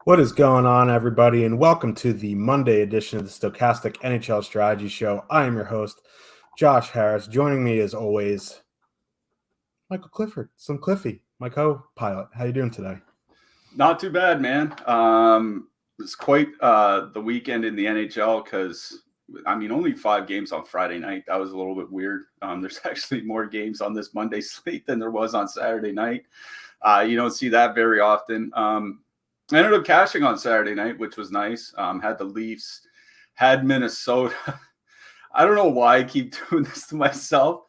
What is going on, everybody, and welcome to the Monday edition of the Stokastic NHL Strategy Show. I am your host, Josh Harris. Joining me, as always, Michael Clifford, some Cliffy, my co-pilot. How you doing today? Not too bad, man. It's quite the weekend in the NHL because, only 5 games on Friday night. That was a little bit weird. There's actually more games on this Monday slate than there was on Saturday night. You don't see that very often. I ended up cashing on Saturday night, which was nice. Had the Leafs, had Minnesota. I don't know why I keep doing this to myself.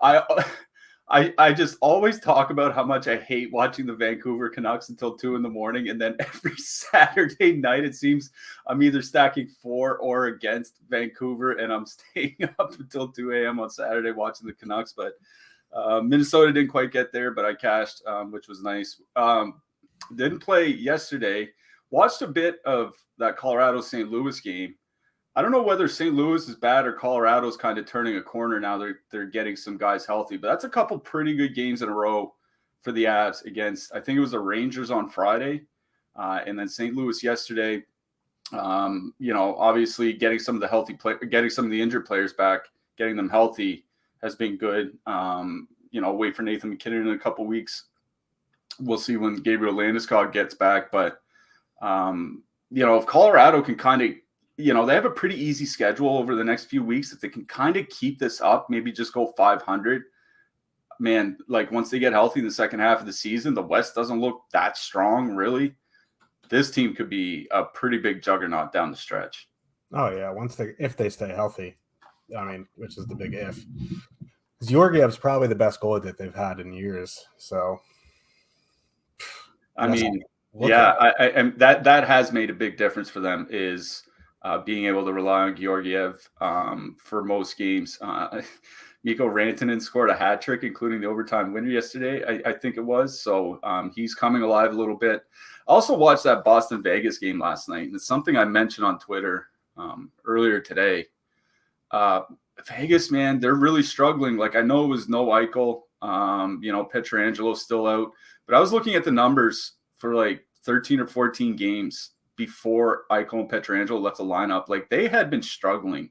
I just always talk about how much I hate watching the Vancouver Canucks until 2 a.m. And then every Saturday night, it seems I'm either stacking for or against Vancouver, and I'm staying up until 2 a.m. on Saturday watching the Canucks. But Minnesota didn't quite get there, but I cashed, which was nice. Didn't play yesterday. Watched a bit of that Colorado-St. Louis game. I don't know whether St. Louis is bad or Colorado's kind of turning a corner now. They're getting some guys healthy, but that's a couple pretty good games in a row for the Avs against, I think it was the Rangers on Friday, and then St. Use yesterday. Obviously getting some of the injured players back, getting them healthy has been good. Wait for Nathan McKinnon in a couple weeks. We'll see when Gabriel Landeskog gets back, but if Colorado can kind of, they have a pretty easy schedule over the next few weeks. If they can kind of keep this up, maybe just go 500, man, like once they get healthy in the second half of the season, the West doesn't look that strong, really. This team could be a pretty big juggernaut down the stretch. Oh, yeah, if they stay healthy, which is the big if. Georgiev's probably the best goalie that they've had in years, so... that has made a big difference for them is being able to rely on Georgiev for most games. Mikko Rantanen scored a hat trick, including the overtime winner yesterday, I think it was. So he's coming alive a little bit. I also watched that Boston-Vegas game last night, and it's something I mentioned on Twitter earlier today. Vegas, man, they're really struggling. Like, I know it was no Eichel. Pietrangelo's still out. But I was looking at the numbers for like 13 or 14 games before Eichel and Pietrangelo left the lineup. Like, they had been struggling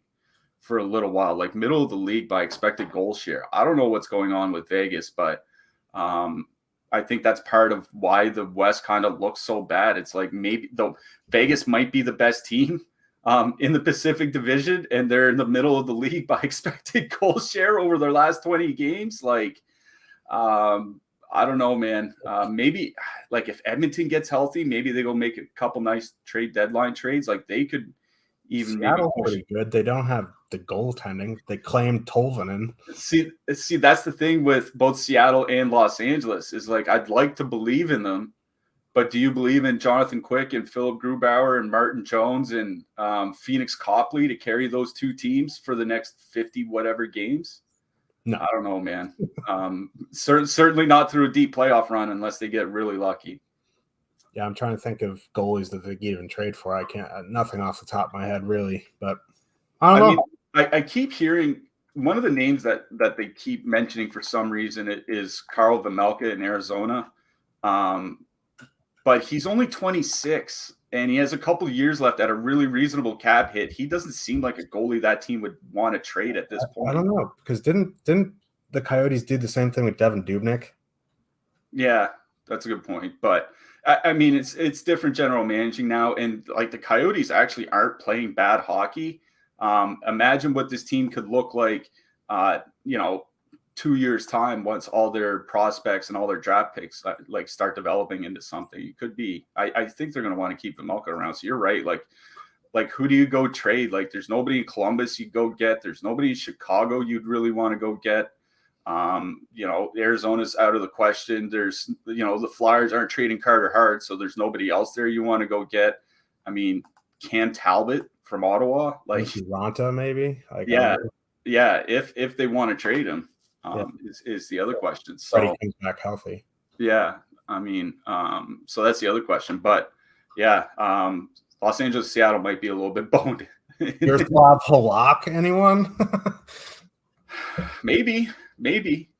for a little while, like middle of the league by expected goal share. I don't know what's going on with Vegas, but I think that's part of why the West kind of looks so bad. It's like maybe Vegas might be the best team in the Pacific Division, and they're in the middle of the league by expected goal share over their last 20 games. Like, I don't know, man. Maybe like if Edmonton gets healthy, maybe they go make a couple nice trade deadline trades. Like they could even Seattle's pretty good. They don't have the goaltending. They claimed Tolvanen. See, that's the thing with both Seattle and Los Angeles is like I'd like to believe in them, but do you believe in Jonathan Quick and Philip Grubauer and Martin Jones and Phoenix Copley to carry those two teams for the next 50 whatever games? No, I don't know, man. Certainly not through a deep playoff run unless they get really lucky. Yeah, I'm trying to think of goalies that they could even trade for. I can't, nothing off the top of my head, really. But I don't know. I keep hearing one of the names that they keep mentioning for some reason is Carl Vejmelka in Arizona. But he's only 26. And he has a couple of years left at a really reasonable cap hit. He doesn't seem like a goalie that team would want to trade at this point. I don't know, because didn't the Coyotes do the same thing with Devin Dubnyk? Yeah, that's a good point. But it's different general managing now, and like the Coyotes actually aren't playing bad hockey. Imagine what this team could look like, 2 years' time once all their prospects and all their draft picks like start developing into something. It could be. I think they're going to want to keep Vejmelka around. So you're right. Like who do you go trade? Like there's nobody in Columbus you'd go get. There's nobody in Chicago you'd really want to go get. Arizona's out of the question. There's the Flyers aren't trading Carter Hart, so there's nobody else there you want to go get. I mean, Cam Talbot from Ottawa, like Ronta maybe. Yeah. If they want to trade him. Is the other question. So Freddie comes back healthy. Yeah. So that's the other question. But yeah, Los Angeles, Seattle might be a little bit boned. Yaroslav Halak, anyone? Maybe.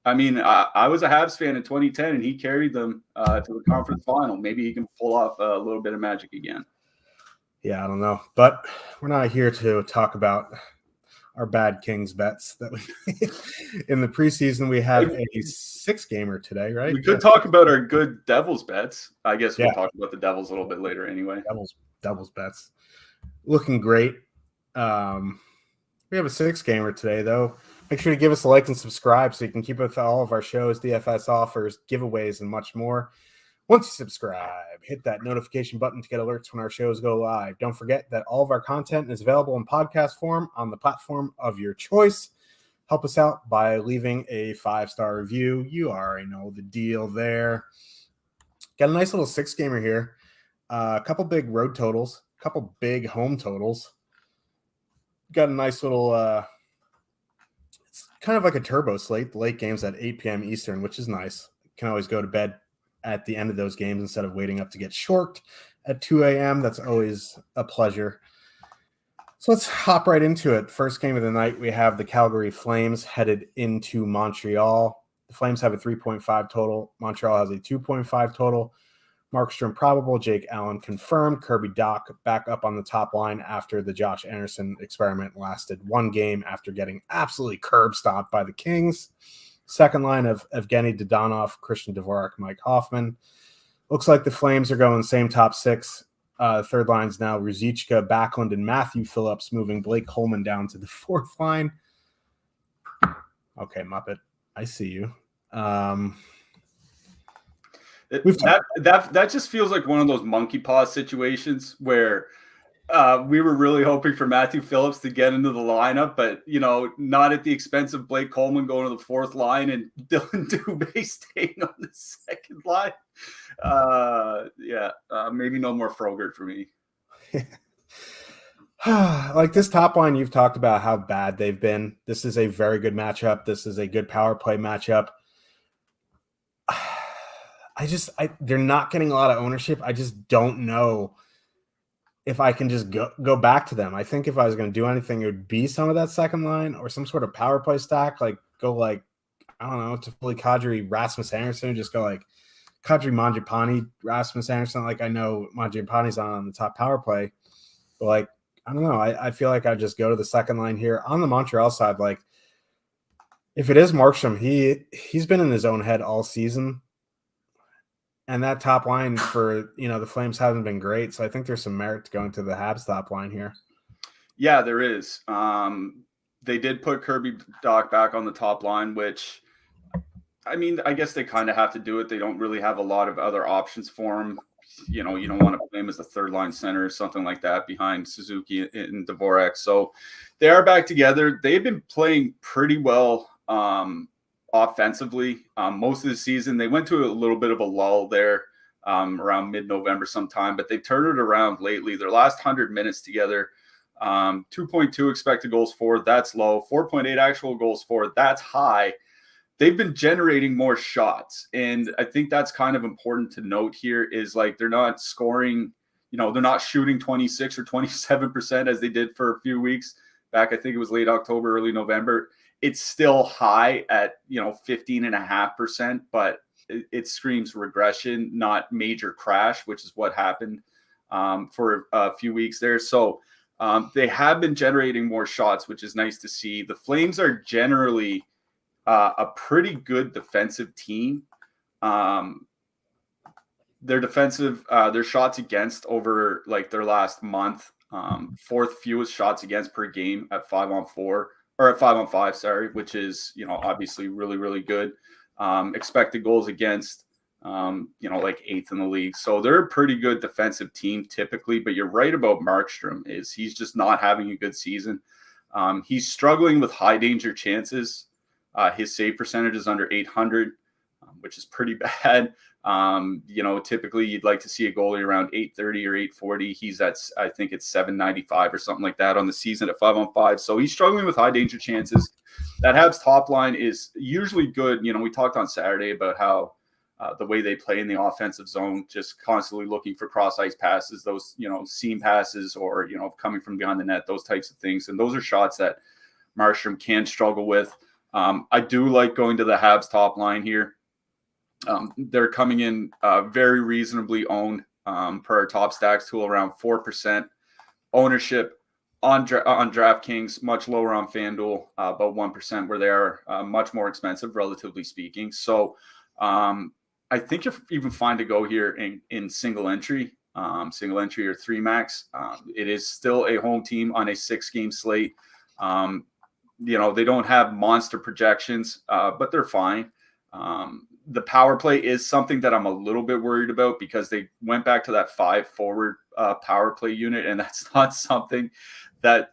I mean, I was a Habs fan in 2010, and he carried them to the conference final. Maybe he can pull off a little bit of magic again. Yeah, I don't know. But we're not here to talk about our bad Kings bets that we in the preseason. We have a 6-gamer today, right? We could talk about our good Devils bets. I guess we'll Yeah. talk about the Devils a little bit later anyway. Devils bets. Looking great. We have a 6-gamer today, though. Make sure to give us a like and subscribe so you can keep up with all of our shows, DFS offers, giveaways, and much more. Once you subscribe, hit that notification button to get alerts when our shows go live. Don't forget that all of our content is available in podcast form on the platform of your choice. Help us out by leaving a 5-star review. You already know the deal there. Got a nice little 6-gamer here. A couple big road totals, a couple big home totals. Got a nice little it's kind of like a turbo slate. The late games at 8 p.m. Eastern, which is nice. You can always go to bed at the end of those games instead of waiting up to get short at 2 a.m. That's always a pleasure. So let's hop right into it. First game of the night, we have the Calgary Flames headed into Montreal. The Flames have a 3.5 total. Montreal has a 2.5 total. Markstrom probable, Jake Allen confirmed. Kirby Dach back up on the top line after the Josh Anderson experiment lasted one game after getting absolutely curb stomped by the Kings. Second line of Evgeny Dadonov, Christian Dvorak, Mike Hoffman. Looks like the Flames are going same top 6. Third line's now Ruzicka, Backlund, and Matthew Phillips, moving Blake Coleman down to the 4th line. Okay, Muppet, I see you. That just feels like one of those monkey paw situations where we were really hoping for Matthew Phillips to get into the lineup, but not at the expense of Blake Coleman going to the 4th line and Dylan Dubé staying on the 2nd line. Maybe no more Frogert for me. Like this top line, you've talked about how bad they've been. This is a very good matchup. This is a good power play matchup. They're not getting a lot of ownership. I just don't know if I can just go back to them. I think if I was going to do anything, it would be some of that second line or some sort of power play stack. Like go I don't know, to fully Kadri, Rasmus Anderson, just go like Kadri, Mangiapane, Rasmus Anderson. Like I know Mangiapane's on the top power play, but like I don't know. I feel like I'd just go to the second line here on the Montreal side. Like if it is Markstrom, he's been in his own head all season. And that top line for, the Flames hasn't been great. So I think there's some merit to going to the Habs top line here. Yeah, there is. They did put Kirby Dach back on the top line, which, I mean, I guess they kind of have to do it. They don't really have a lot of other options for him. You don't want to play him as a 3rd-line center or something like that behind Suzuki and Dvorak. So they are back together. They've been playing pretty well offensively most of the season. They went to a little bit of a lull there around mid-November sometime, but they've turned it around lately. Their last 100 minutes together, 2.2 expected goals for, that's low. 4.8 actual goals for, that's high. They've been generating more shots, and I think that's kind of important to note here is like they're not scoring, they're not shooting 26 or 27% as they did for a few weeks back. I think it was late October, early November. It's still high at 15.5%, but it screams regression, not major crash, which is what happened for a few weeks there. So they have been generating more shots, which is nice to see. The Flames are generally a pretty good defensive team. Their defensive, their shots against over like their last month, 4th fewest shots against per game at 5-on-4. Or at 5-on-5, sorry, which is, obviously really, really good. Expected goals against, like 8th in the league. So they're a pretty good defensive team typically, but you're right about Markstrom is he's just not having a good season. He's struggling with high danger chances. His save percentage is under 800, which is pretty bad. Typically you'd like to see a goalie around 830 or 840. He's at, I think it's 795 or something like that on the season at 5-on-5. So he's struggling with high danger chances. That Habs top line is usually good. We talked on Saturday about how the way they play in the offensive zone, just constantly looking for cross ice passes, those, seam passes or, coming from behind the net, those types of things. And those are shots that Markstrom can struggle with. I do like going to the Habs top line here. They're coming in very reasonably owned per our top stacks tool, around 4% ownership on DraftKings, much lower on FanDuel, about 1%, where they are much more expensive, relatively speaking. So I think you're even fine to go here in single entry or 3 max. It is still a home team on a 6-game slate. They don't have monster projections, but they're fine. The power play is something that I'm a little bit worried about because they went back to that 5-forward power play unit, and that's not something that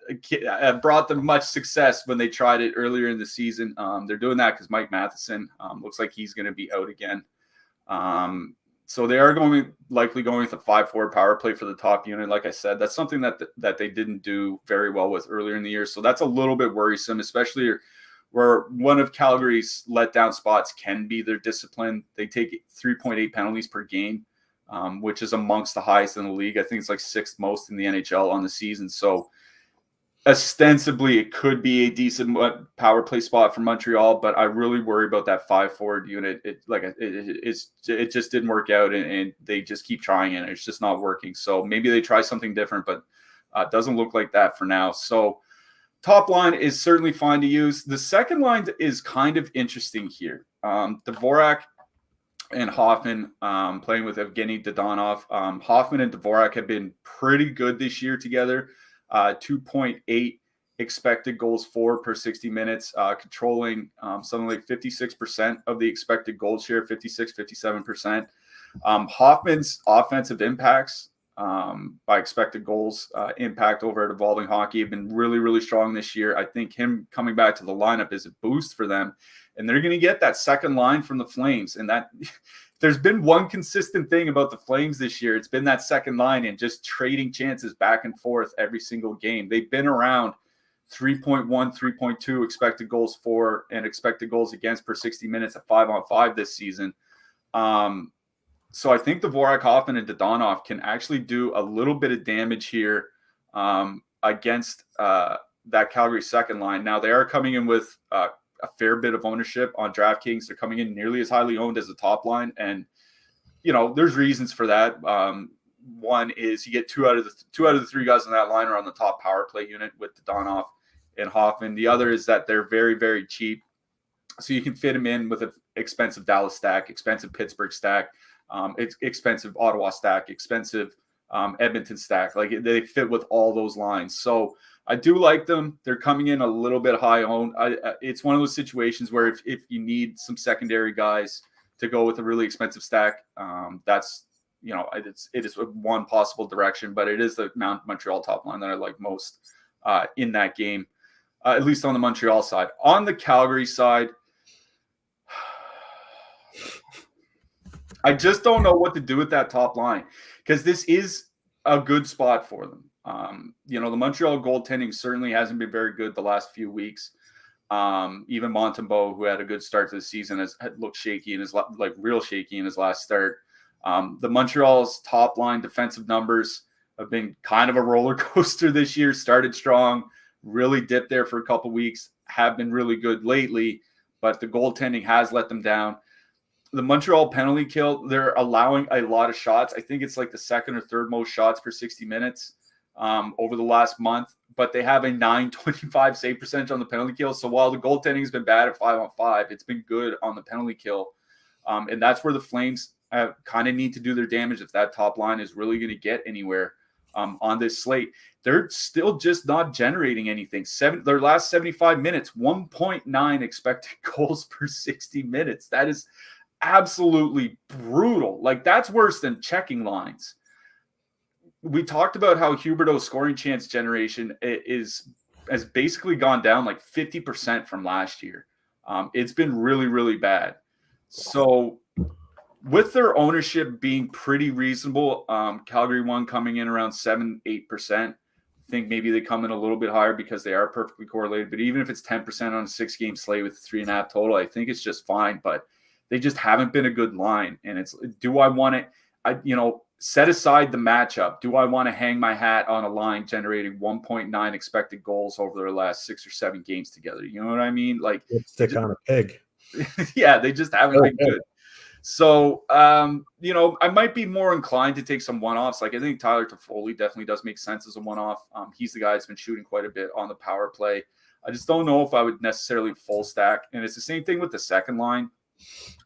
brought them much success when they tried it earlier in the season. They're doing that because Mike Matheson looks like he's going to be out again. So they are likely going with a 5-forward power play for the top unit. Like I said, that's something that they didn't do very well with earlier in the year. So that's a little bit worrisome, especially where one of Calgary's letdown spots can be their discipline. They take 3.8 penalties per game, which is amongst the highest in the league. I think it's like 6th most in the NHL on the season. So ostensibly, it could be a decent power play spot for Montreal, but I really worry about that 5-forward unit. It just didn't work out, and they just keep trying it. It's just not working. So maybe they try something different, but it doesn't look like that for now. So top line is certainly fine to use. The second line is kind of interesting here. Dvorak and Hoffman playing with Evgeny Dadonov. Hoffman and Dvorak have been pretty good this year together. 2.8 expected goals for per 60 minutes, controlling something like 56% of the expected goal share, 57%. Hoffman's offensive impacts by expected goals impact over at Evolving Hockey have been really, really strong this year. I think him coming back to the lineup is a boost for them, and they're going to get that second line from the Flames. And that there's been one consistent thing about the Flames this year. It's been that second line and just trading chances back and forth every single game. They've been around 3.1, 3.2 expected goals for and expected goals against per 60 minutes at 5-on-5 this season. So I think Dvorak, Hoffman, and Dadonov can actually do a little bit of damage here against that Calgary second line. Now, they are coming in with a fair bit of ownership on DraftKings. They're coming in nearly as highly owned as the top line. And, there's reasons for that. One is you get two out of the 3 guys on that line are on the top power play unit with Dadonov and Hoffman. The other is that they're very, very cheap. So you can fit them in with an expensive Dallas stack, expensive Pittsburgh stack, expensive Ottawa stack, expensive Edmonton stack. Like they fit with all those lines. So I do like them. They're coming in a little bit high owned. It's one of those situations where if you need some secondary guys to go with a really expensive stack, that's it is one possible direction. But it is the Montreal top line that I like most in that game, at least on the Montreal side. On the Calgary side, I just don't know what to do with that top line because this is a good spot for them. The Montreal goaltending certainly hasn't been very good the last few weeks. Even Montembeault, who had a good start to the season, has looked shaky in his real shaky in his last start. The Montreal's top line defensive numbers have been kind of a roller coaster this year. Started strong, really dipped there for a couple weeks, have been really good lately, but the goaltending has let them down. The Montreal penalty kill, they're allowing a lot of shots. I think it's like the second or third most shots per 60 minutes over the last month, but they have a .925 save percentage on the penalty kill. So while the goaltending has been bad at 5-on-5, it's been good on the penalty kill. And that's where the Flames kind of need to do their damage if that top line is really going to get anywhere on this slate. They're still just not generating anything. Their last 75 minutes, 1.9 expected goals per 60 minutes. That is absolutely brutal. Like that's worse than checking lines. We talked about how Huberdeau's scoring chance generation has basically gone down like 50% from last year. It's been really, really bad. So with their ownership being pretty reasonable, Calgary one coming in around 7-8%. I think maybe they come in a little bit higher because they are perfectly correlated. But even if it's 10% on a 6-game slate with 3.5 total, I think it's just fine. But they just haven't been a good line. And do I want it? set aside the matchup. Do I want to hang my hat on a line generating 1.9 expected goals over their last 6 or 7 games together? You know what I mean? Like, Lipstick on a pig. yeah, they just haven't been good. So, I might be more inclined to take some one-offs. Like, I think Tyler Toffoli definitely does make sense as a one-off. He's the guy that's been shooting quite a bit on the power play. I just don't know if I would necessarily full stack. And it's the same thing with the second line.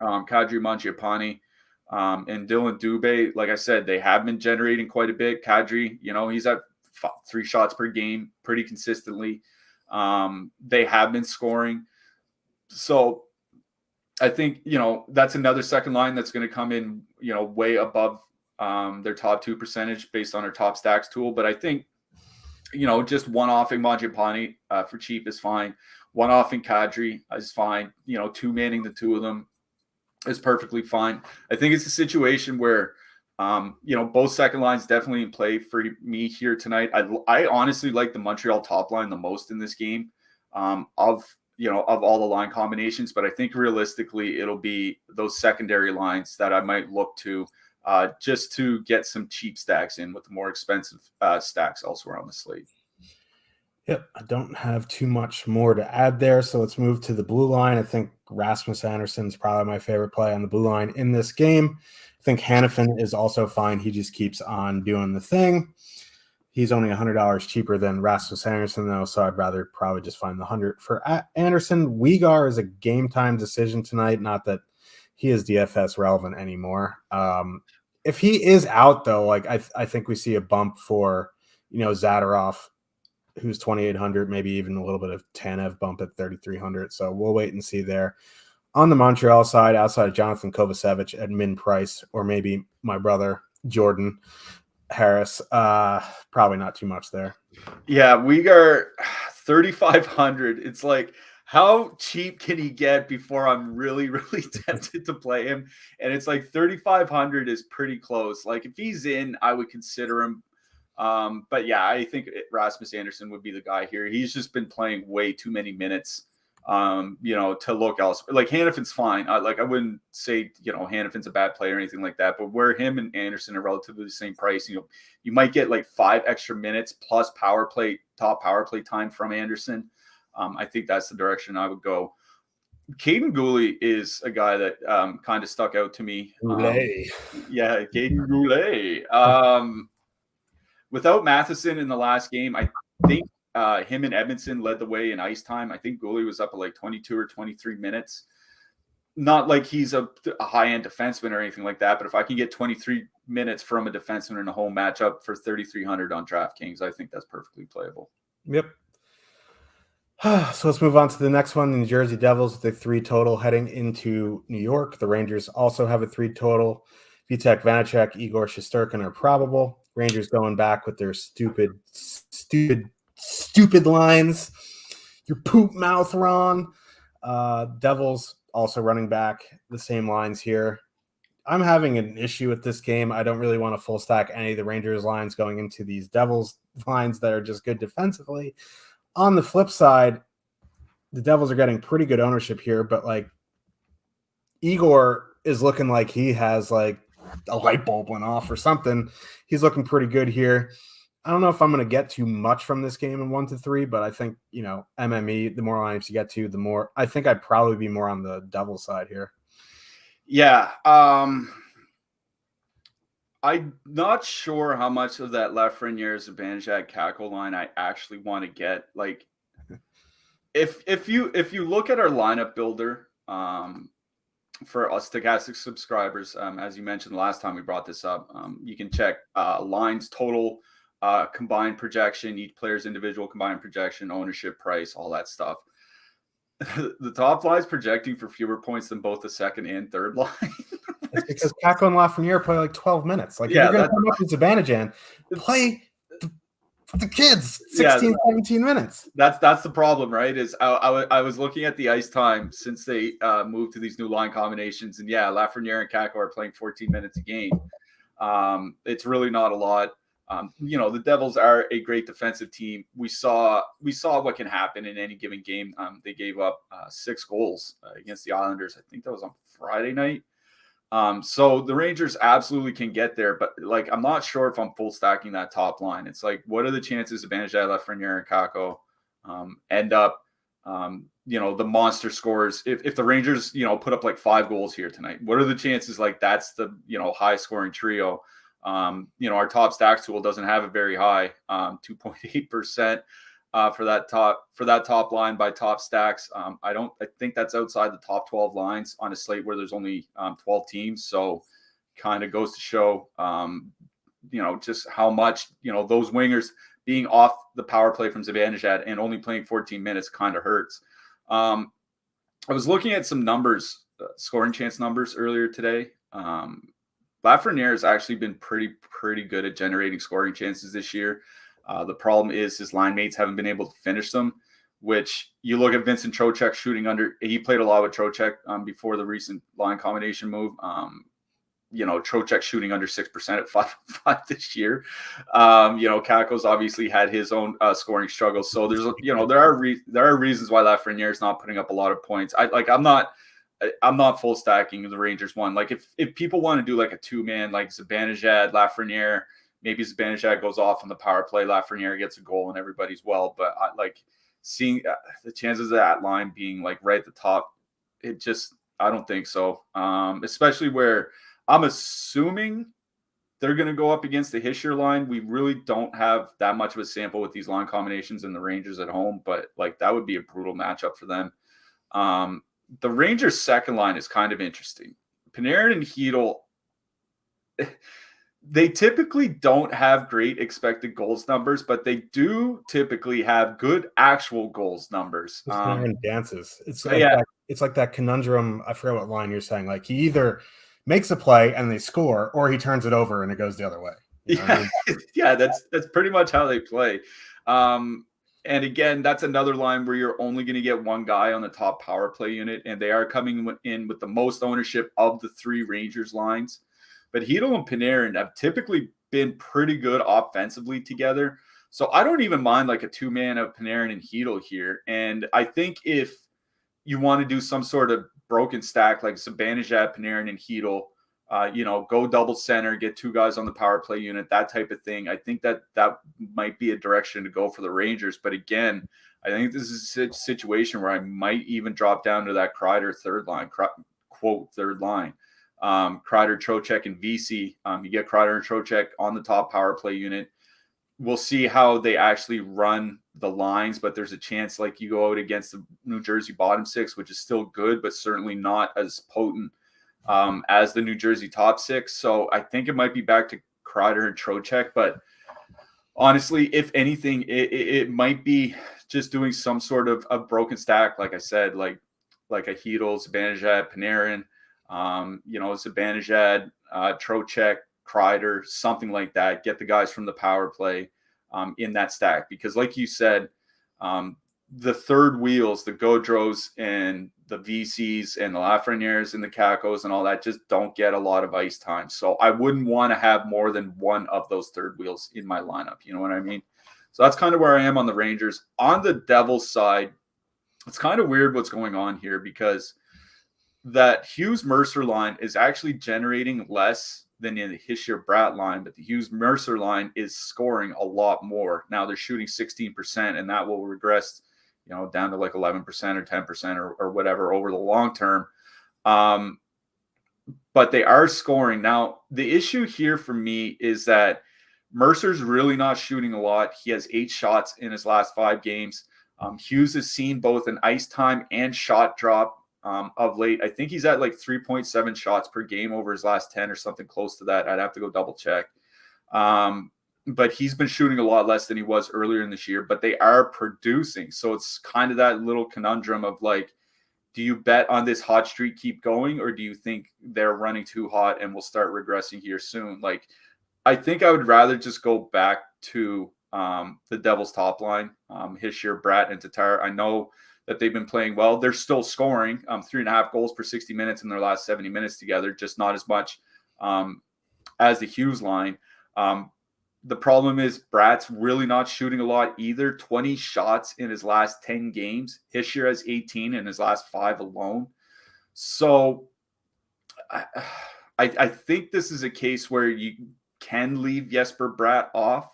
Kadri Mangiapane and Dylan Dubé, like I said, they have been generating quite a bit. Kadri, he's at 3 shots per game pretty consistently. They have been scoring. So I think, that's another second line that's going to come in, way above their top 2 percentage based on our top stacks tool. But I think, just one-offing Mangiapane for cheap is fine. One-offing Kadri is fine. Two-manning the 2 of them is perfectly fine. I think it's a situation where, both second lines definitely in play for me here tonight. I honestly like the Montreal top line the most in this game of all the line combinations, but I think realistically it'll be those secondary lines that I might look to just to get some cheap stacks in with the more expensive stacks elsewhere on the slate. Yep, I don't have too much more to add there, so let's move to the blue line. I think Rasmus Andersson is probably my favorite play on the blue line in this game. I think Hanifin is also fine. He just keeps on doing the thing. He's only $100 cheaper than Rasmus Andersson, though, so I'd rather probably just find the 100 for Andersson. Weegar is a game-time decision tonight, not that he is DFS relevant anymore. If he is out, though, like I think we see a bump for, Zadorov, who's 2,800, maybe even a little bit of Tanev bump at 3,300. So we'll wait and see there. On the Montreal side, outside of Jonathan Kovacevic at min price, or maybe my brother Jordan Harris, probably not too much there. Yeah, Weegar 3,500. It's like, how cheap can he get before I'm really, really tempted to play him? And it's like 3,500 is pretty close. Like, if he's in, I would consider him. But yeah, I think Rasmus Andersson would be the guy here. He's just been playing way too many minutes, to look elsewhere. Like, Hanifin's fine. I wouldn't say, Hanifin's a bad player or anything like that, but where him and Andersson are relatively the same price, you might get like 5 extra minutes plus top power play time from Andersson. I think that's the direction I would go. Caden Goulet is a guy that kind of stuck out to me. Yeah, Caden Goulet. Without Matheson in the last game, I think him and Edmondson led the way in ice time. I think Goulet was up at like 22 or 23 minutes. Not like he's a high-end defenseman or anything like that, but if I can get 23 minutes from a defenseman in a home matchup for 3,300 on DraftKings, I think that's perfectly playable. Yep. So let's move on to the next one. The New Jersey Devils with a 3 total heading into New York. The Rangers also have a 3 total. Vitek Vanacek, Igor Shesterkin are probable. Rangers going back with their stupid lines. Your poop mouth, Ron. Devils also running back the same lines here. I'm having an issue with this game. I don't really want to full stack any of the Rangers lines going into these Devils lines that are just good defensively. On the flip side, the Devils are getting pretty good ownership here, but like Igor is looking like he has like a light bulb went off or something. He's looking pretty good here. I don't know if I'm going to get too much from this game in 1 to 3, but I think, MME, the more lineups you get to, the more, I think I'd probably be more on the Devil side here. Yeah. I'm not sure how much of that Lafreniere Zibanejad Kako line I actually want to get. Like, if you look at our lineup builder, for us Stokastic subscribers, as you mentioned last time we brought this up, you can check lines total, combined projection, each player's individual combined projection, ownership price, all that stuff. The top line is projecting for fewer points than both the second and third line. It's because Kako and Lafreniere play like 12 minutes. Like, if you're going to come up with Zibanejad, play the kids 17 minutes. That's the problem, right? Is I was looking at the ice time since they moved to these new line combinations, and Lafreniere and Kako are playing 14 minutes a game. It's really not a lot. The Devils are a great defensive team. We saw what can happen in any given game. They gave up 6 goals against the Islanders. I think that was on Friday night. So the Rangers absolutely can get there, but like I'm not sure if I'm full stacking that top line. It's like, what are the chances Zibanejad, Lafreniere, and Kakko end up, the monster scores? If the Rangers, put up like 5 goals here tonight, what are the chances? Like that's the high scoring trio. Our top stacks tool doesn't have it very high, 2.8%. For that top line by top stacks. I think that's outside the top 12 lines on a slate where there's only 12 teams. So kind of goes to show, just how much, those wingers being off the power play from Zibanejad and only playing 14 minutes kind of hurts. I was looking at some numbers, scoring chance numbers earlier today. Lafreniere has actually been pretty good at generating scoring chances this year. The problem is his line mates haven't been able to finish them, which you look at Vincent Trocheck shooting under. He played a lot with Trocheck before the recent line combination move. Trocheck shooting under 6% at 5 this year. Kakko's obviously had his own scoring struggles. So there's, there are reasons why Lafreniere is not putting up a lot of points. I'm not full stacking the Rangers one. Like if people want to do like a 2-man, like Zibanejad, Lafreniere, maybe Zibanejad goes off on the power play, Lafreniere gets a goal and everybody's well. But I like seeing the chances of that line being like right at the top. I don't think so. Especially where I'm assuming they're going to go up against the Hischier line. We really don't have that much of a sample with these line combinations and the Rangers at home, but like that would be a brutal matchup for them. The Rangers' second line is kind of interesting. Panarin and Chytil, they typically don't have great expected goals numbers, but they do typically have good actual goals numbers. Panarin dances. It's like that conundrum. I forget what line you're saying. Like he either makes a play and they score, or he turns it over and it goes the other way. Yeah, that's pretty much how they play. And again, that's another line where you're only going to get one guy on the top power play unit, and they are coming in with the most ownership of the 3 Rangers lines. But Chytil and Panarin have typically been pretty good offensively together. So I don't even mind like a 2-man of Panarin and Chytil here. And I think if you want to do some sort of broken stack like Zibanejad, Panarin, and Chytil, go double center, get 2 guys on the power play unit, that type of thing. I think that might be a direction to go for the Rangers. But again, I think this is a situation where I might even drop down to that Kreider third line, quote, third line. Kreider, Trocheck, and VC. You get Kreider and Trocheck on the top power play unit. We'll see how they actually run the lines, but there's a chance like you go out against the New Jersey bottom 6, which is still good, but certainly not as potent as the New Jersey top 6. So I think it might be back to Kreider and Trocheck, but honestly, if anything, it might be just doing some sort of a broken stack, like I said, like a Chytil, Zibanejad, Panarin, Zibanejad, Trocheck, Kreider, something like that. Get the guys from the power play in that stack, because like you said, the third wheels, the Gaudreaus and the VCs and the Lafrenieres and the Kakkos and all that just don't get a lot of ice time. So I wouldn't want to have more than one of those third wheels in my lineup. You know what I mean? So that's kind of where I am on the Rangers. On the Devils side, it's kind of weird what's going on here, because that Hughes-Mercer line is actually generating less than in the Hischier-Bratt line, but the Hughes-Mercer line is scoring a lot more. Now they're shooting 16%, and that will regress, down to like 11% or 10% or whatever over the long term. But they are scoring. Now, the issue here for me is that Mercer's really not shooting a lot. He has 8 shots in his last 5 games. Hughes has seen both an ice time and shot drop of late. I think he's at like 3.7 shots per game over his last 10 or something close to that. I'd have to go double check. But he's been shooting a lot less than he was earlier in this year, but they are producing. So it's kind of that little conundrum of like, do you bet on this hot streak keep going, or do you think they're running too hot and will start regressing here soon? Like, I think I would rather just go back to the Devils top line, Hischier, Bratt, and Tatar. I know that they've been playing well. They're still scoring 3.5 goals per 60 minutes in their last 70 minutes together, just not as much as the Hughes line. The problem is Bratt's really not shooting a lot either. 20 shots in his last 10 games. Hischier has 18 in his last 5 alone. So I think this is a case where you can leave Jesper Bratt off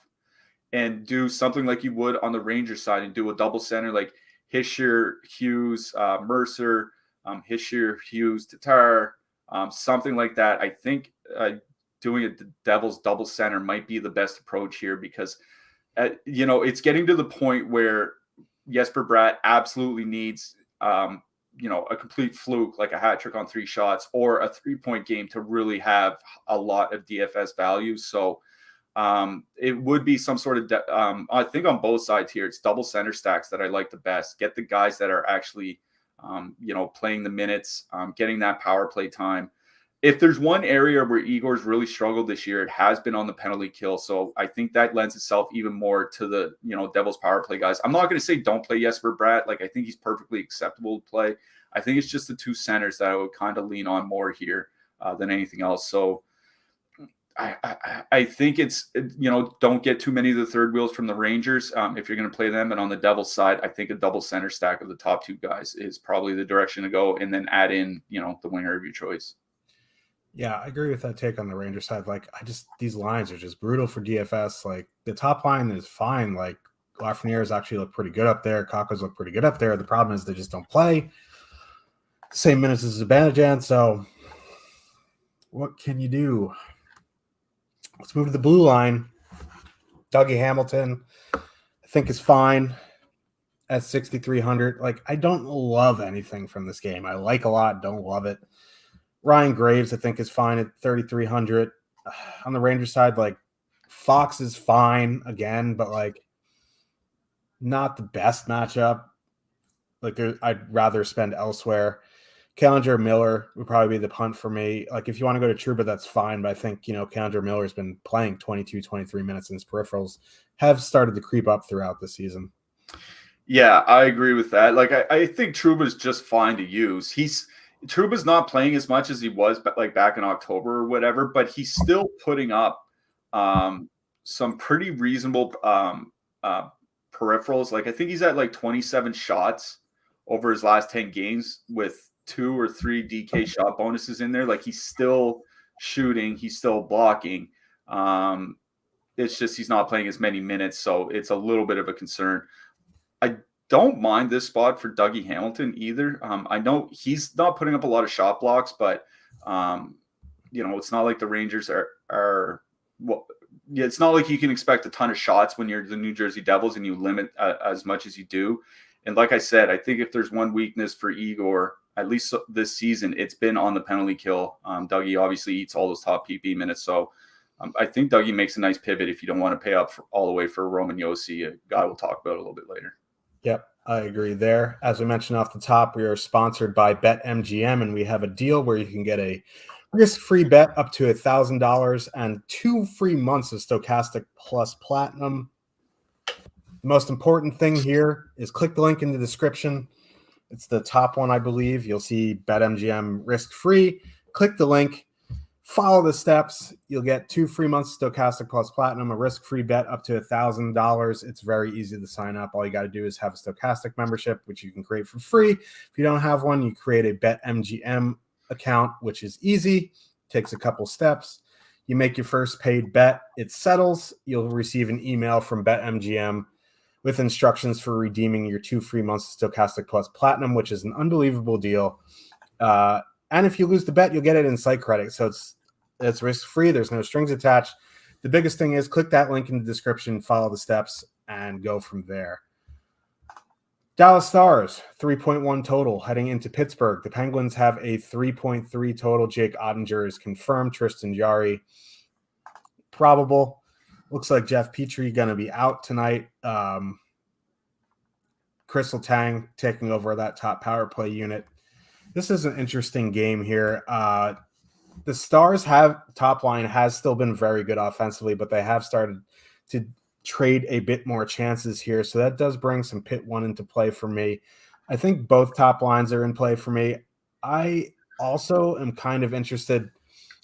and do something like you would on the Rangers side and do a double center like Hischier, Hughes, Mercer, Hischier, Hughes, Tatar, something like that. I think doing a Devils double center might be the best approach here because, it's getting to the point where Jesper Bratt absolutely needs, a complete fluke, like a hat trick on 3 shots or a 3-point game to really have a lot of DFS value. So it would be some sort of, I think on both sides here, it's double center stacks that I like the best. Get the guys that are actually, playing the minutes, getting that power play time. If there's one area where Igor's really struggled this year, it has been on the penalty kill. So I think that lends itself even more to the, Devils power play guys. I'm not going to say don't play Jesper Bratt. Like, I think he's perfectly acceptable to play. I think it's just the 2 centers that I would kind of lean on more here than anything else. So I think it's, don't get too many of the third wheels from the Rangers if you're going to play them. And on the Devils side, I think a double center stack of the top 2 guys is probably the direction to go. And then add in, the winger of your choice. Yeah, I agree with that take on the Rangers side. Like, these lines are just brutal for DFS. Like, the top line is fine. Like, Lafreniere's actually look pretty good up there. Kakos look pretty good up there. The problem is they just don't play same minutes as Zibanejad. So what can you do? Let's move to the blue line. Dougie Hamilton, I think, is fine at 6,300. Like, I don't love anything from this game. I like a lot, don't love it. Ryan Graves, I think, is fine at 3,300. On the Rangers side, like, Fox is fine again, but, like, not the best matchup. Like, I'd rather spend elsewhere. Kellinger Miller would probably be the punt for me. Like, if you want to go to Trouba, that's fine. But I think, Kellinger Miller has been playing 22, 23 minutes, and his peripherals have started to creep up throughout the season. Yeah, I agree with that. Like, I think Trouba is just fine to use. Trouba's not playing as much as he was like back in October or whatever, but he's still putting up some pretty reasonable peripherals. Like, I think he's at like 27 shots over his last 10 games with 2 or 3 DK shot bonuses in there. Like, he's still shooting, he's still blocking. It's just he's not playing as many minutes, so it's a little bit of a concern. I don't mind this spot for Dougie Hamilton either. I know he's not putting up a lot of shot blocks, but it's not like the Rangers are it's not like you can expect a ton of shots when you're the New Jersey Devils and you limit as much as you do. And like I said, I think if there's one weakness for Igor, at least this season, it's been on the penalty kill. Dougie obviously eats all those top PP minutes. So I think Dougie makes a nice pivot if you don't want to pay up all the way for Roman Josi, a guy we'll talk about a little bit later. Yep, I agree there. As we mentioned off the top, we are sponsored by BetMGM, and we have a deal where you can get a risk-free bet up to $1,000 and 2 free months of Stokastic Plus Platinum. The most important thing here is click the link in the description. It's the top one, I believe. You'll see BetMGM risk-free. Click the link. Follow the steps. You'll get 2 free months of Stokastic Plus Platinum, a risk-free bet up to $1,000. It's very easy to sign up. All you got to do is have a Stokastic membership, which you can create for free. If you don't have one, you create a BetMGM account, which is easy. Takes a couple steps. You make your first paid bet. It settles. You'll receive an email from BetMGM with instructions for redeeming your 2 free months of Stokastic Plus Platinum, which is an unbelievable deal. And if you lose the bet, you'll get it in site credit. So it's risk-free. There's no strings attached. The biggest thing is click that link in the description, follow the steps, and go from there. Dallas Stars, 3.1 total heading into Pittsburgh. The Penguins have a 3.3 total. Jake Ottinger is confirmed. Tristan Jarry, probable. Looks like Jeff Petrie going to be out tonight. Crystal Tang taking over that top power play unit. This is an interesting game here. The Stars top line has still been very good offensively, but they have started to trade a bit more chances here. So that does bring some pit one into play for me. I think both top lines are in play for me. I also am kind of interested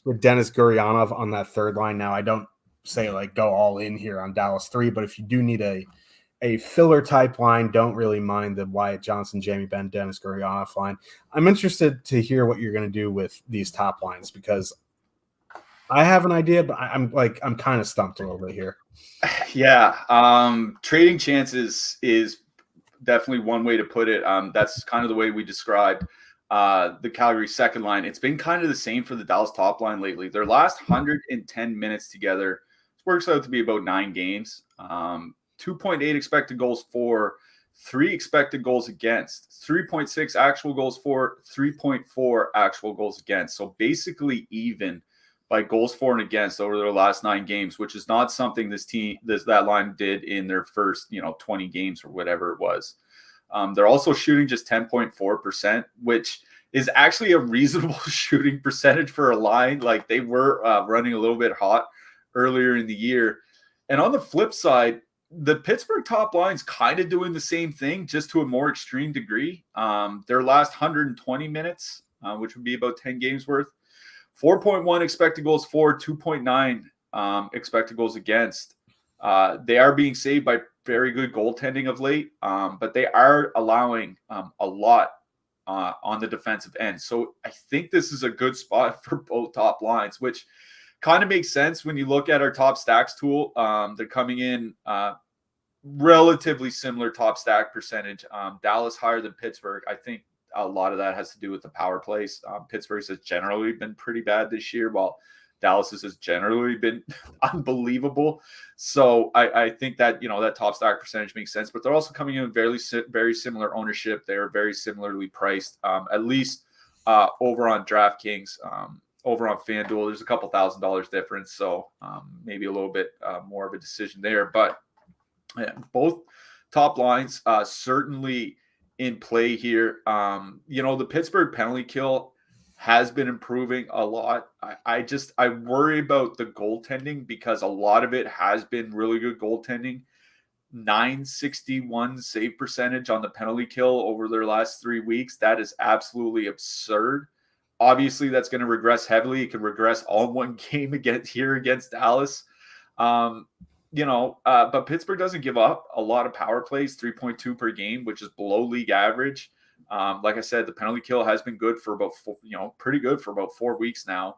with Denis Gurianov on that third line. Now, I don't say like go all in here on Dallas 3, but if you do need a filler type line, don't really mind the Wyatt Johnson, Jamie Benn, Denis Gurianov line. I'm interested to hear what you're going to do with these top lines because I have an idea, but I'm kind of stumped a little bit here. Yeah. Trading chances is definitely one way to put it. That's kind of the way we described the Calgary second line. It's been kind of the same for the Dallas top line lately. Their last 110 minutes together works out to be about 9 games. 2.8 expected goals for, 3 expected goals against, 3.6 actual goals for, 3.4 actual goals against. So basically even by goals for and against over their last 9 games, which is not something that line did in their first 20 games or whatever it was. They're also shooting just 10.4%, which is actually a reasonable shooting percentage for a line. Like they were running a little bit hot earlier in the year. And on the flip side, the Pittsburgh top line's kind of doing the same thing, just to a more extreme degree. Their last 120 minutes, which would be about 10 games worth, 4.1 expected goals for, 2.9 expected goals against. They are being saved by very good goaltending of late, but they are allowing a lot on the defensive end. So I think this is a good spot for both top lines, which kind of makes sense when you look at our top stacks tool. They're coming in relatively similar top stack percentage. Dallas higher than Pittsburgh. I think a lot of that has to do with the power plays. Pittsburgh's has generally been pretty bad this year, while Dallas has generally been unbelievable. So I think that, that top stack percentage makes sense, but they're also coming in with very similar ownership. They're very similarly priced, at least over on DraftKings. Over on FanDuel, there's a couple $1,000s difference, so maybe a little bit more of a decision there. But both top lines certainly in play here. The Pittsburgh penalty kill has been improving a lot. I worry about the goaltending because a lot of it has been really good goaltending. 961 save percentage on the penalty kill over their last 3 weeks. That is absolutely absurd. Obviously, that's going to regress heavily. It can regress all in one game against Dallas. But Pittsburgh doesn't give up a lot of power plays, 3.2 per game, which is below league average. Like I said, the penalty kill has been good for about pretty good for about 4 weeks now.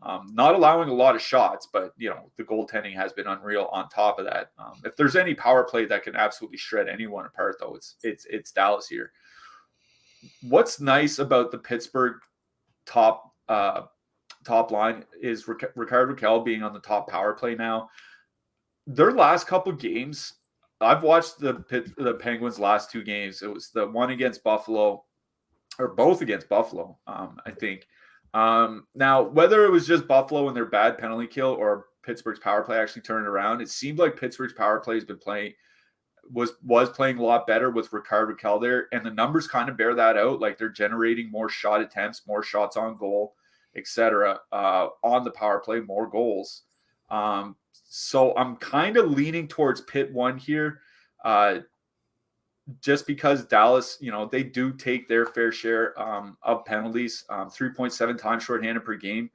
Not allowing a lot of shots, but the goaltending has been unreal on top of that. If there's any power play that can absolutely shred anyone apart, though, it's Dallas here. What's nice about the Pittsburgh top line is Rickard Rakell being on the top power play now. Their last couple games, I've watched the Penguins' last 2 games. It was the one against Buffalo, or both against Buffalo, I think. Now, whether it was just Buffalo and their bad penalty kill or Pittsburgh's power play actually turned around, it seemed like Pittsburgh's power play has been was playing a lot better with Rickard Rakell there, and the numbers kind of bear that out. Like they're generating more shot attempts, more shots on goal, etc. On the power play, more goals. So I'm kind of leaning towards Pitt 1 here, just because Dallas, they do take their fair share of penalties, 3.7 times shorthanded per game.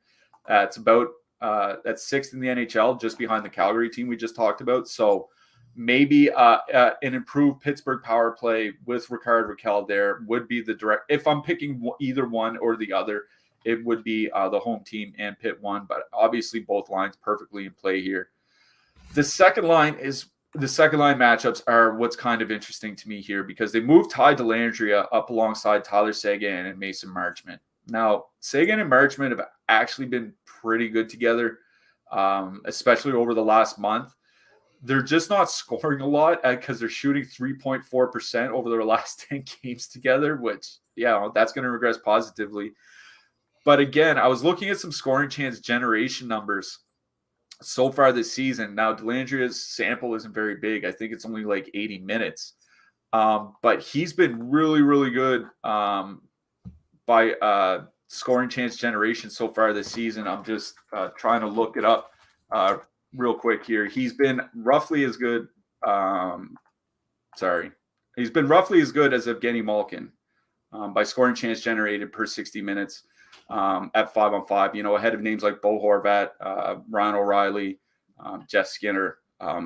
It's about that's 6th in the NHL, just behind the Calgary team we just talked about. So maybe an improved Pittsburgh power play with Rickard Rakell there would be the direct. If I'm picking either one or the other, it would be the home team and Pitt 1. But obviously, both lines perfectly in play here. The second line matchups are what's kind of interesting to me here because they moved Ty Dellandrea up alongside Tyler Seguin and Mason Marchment. Now, Seguin and Marchment have actually been pretty good together, especially over the last month. They're just not scoring a lot because they're shooting 3.4% over their last 10 games together, which, that's going to regress positively. But again, I was looking at some scoring chance generation numbers so far this season. Now, Dellandrea's sample isn't very big. I think it's only like 80 minutes. But he's been really, really good by scoring chance generation so far this season. I'm just trying to look it up real quick here. He's been roughly as good. He's been roughly as good as Evgeny Malkin by scoring chance generated per 60 minutes. At 5-on-5, ahead of names like Bo Horvat, Ryan O'Reilly, Jeff Skinner.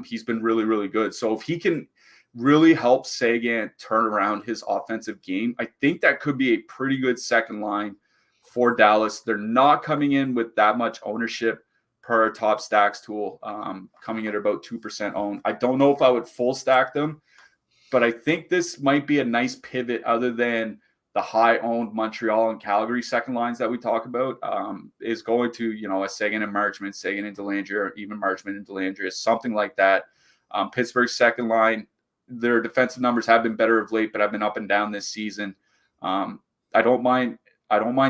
He's been really, really good. So if he can really help Seguin turn around his offensive game, I think that could be a pretty good second line for Dallas. They're not coming in with that much ownership per our top stacks tool, coming at about 2% owned. I don't know if I would full stack them, but I think this might be a nice pivot other than the high owned Montreal and Calgary second lines that we talk about, is going to, a Seguin and Marchment, Seguin and Dellandrea, or even Marchment and Dellandrea, something like that. Pittsburgh's second line, their defensive numbers have been better of late, but have been up and down this season. I don't mind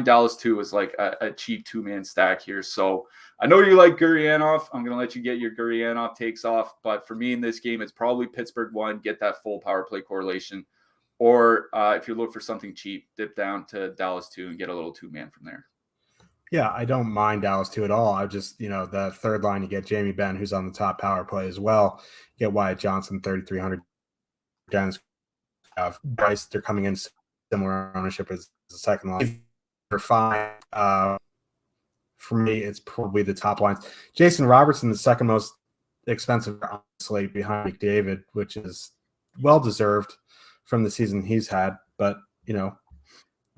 Dallas too as like a cheap 2-man stack here. So I know you like Gurianov. I'm going to let you get your Gurianov takes off. But for me in this game, it's probably Pittsburgh 1, get that full power play correlation. Or if you look for something cheap, dip down to Dallas 2 and get a little 2-man from there. Yeah, I don't mind Dallas 2 at all. I just, the third line, you get Jamie Benn, who's on the top power play as well. You get Wyatt Johnson, 3,300. Guys, Bryce, they're coming in similar ownership as the second line. For fine. For me, it's probably the top lines. Jason Robertson, the second most expensive on the slate behind McDavid, which is well-deserved from the season he's had, but,